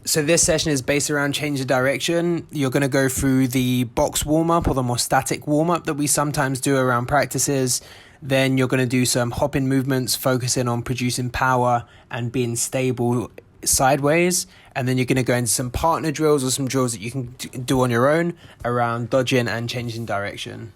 So this session is based around change of direction. You're going to go through the box warm-up or the more static warm-up that we sometimes do around practices. Then you're going to do some hop-in movements, focusing on producing power and being stable sideways. And then you're going to go into some partner drills or some drills that you can do on your own around dodging and changing direction.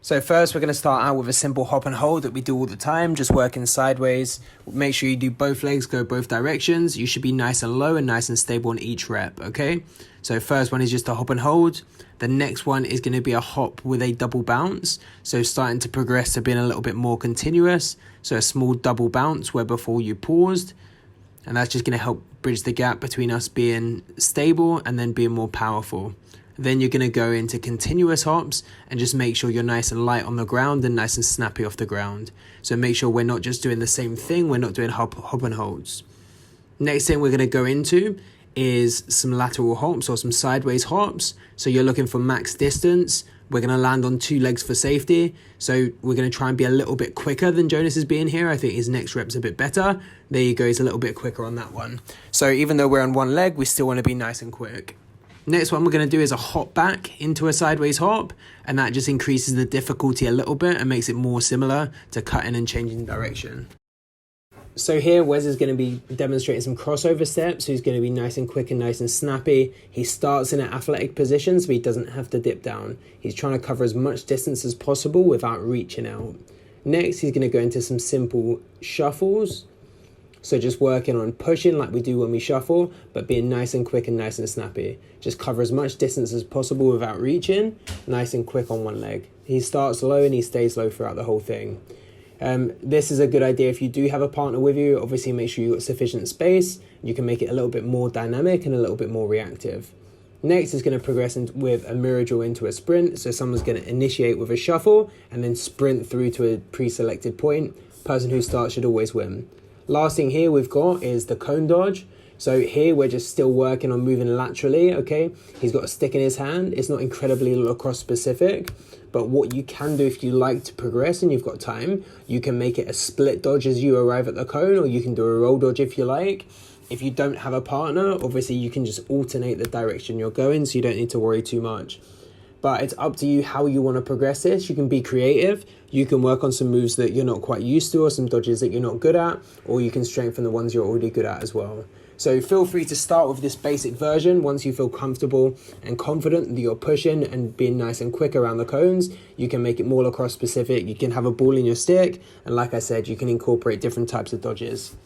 So first we're going to start out with a simple hop and hold that we do all the time, just working sideways. Make sure you do both legs, go both directions. You should be nice and low and nice and stable on each rep, okay? So first one is just a hop and hold. The next one is going to be a hop with a double bounce. So starting to progress to being a little bit more continuous. So a small double bounce where before you paused. And that's just going to help bridge the gap between us being stable and then being more powerful. Then you're going to go into continuous hops and just make sure you're nice and light on the ground and nice and snappy off the ground. So make sure we're not just doing the same thing, we're not doing hop and holds. Next thing we're going to go into is some lateral hops or some sideways hops. So you're looking for max distance. We're going to land on 2 legs for safety. So we're going to try and be a little bit quicker than Jonas is being here. I think his next rep's a bit better. There you go, he's a little bit quicker on that one. So even though we're on one leg, we still want to be nice and quick. Next one we're going to do is a hop back into a sideways hop, and that just increases the difficulty a little bit and makes it more similar to cutting and changing direction. So here Wes is going to be demonstrating some crossover steps, so he's going to be nice and quick and nice and snappy. He starts in an athletic position so he doesn't have to dip down. He's trying to cover as much distance as possible without reaching out. Next he's going to go into some simple shuffles. So just working on pushing like we do when we shuffle, but being nice and quick and nice and snappy. Just cover as much distance as possible without reaching, nice and quick on one leg. He starts low and he stays low throughout the whole thing. This is a good idea if you do have a partner with you. Obviously make sure you've got sufficient space. You can make it a little bit more dynamic and a little bit more reactive. Next is going to progress with a mirror drill into a sprint. So someone's going to initiate with a shuffle and then sprint through to a pre-selected point. Person who starts should always win. Last thing here we've got is the cone dodge. So here we're just still working on moving laterally, okay? He's got a stick in his hand. It's not incredibly lacrosse specific, but what you can do if you like to progress and you've got time, you can make it a split dodge as you arrive at the cone, or you can do a roll dodge if you like. If you don't have a partner, obviously you can just alternate the direction you're going, so you don't need to worry too much. But it's up to you how you want to progress this. You can be creative. You can work on some moves that you're not quite used to or some dodges that you're not good at, or you can strengthen the ones you're already good at as well. So feel free to start with this basic version. Once you feel comfortable and confident that you're pushing and being nice and quick around the cones, you can make it more lacrosse specific. You can have a ball in your stick. And like I said, you can incorporate different types of dodges.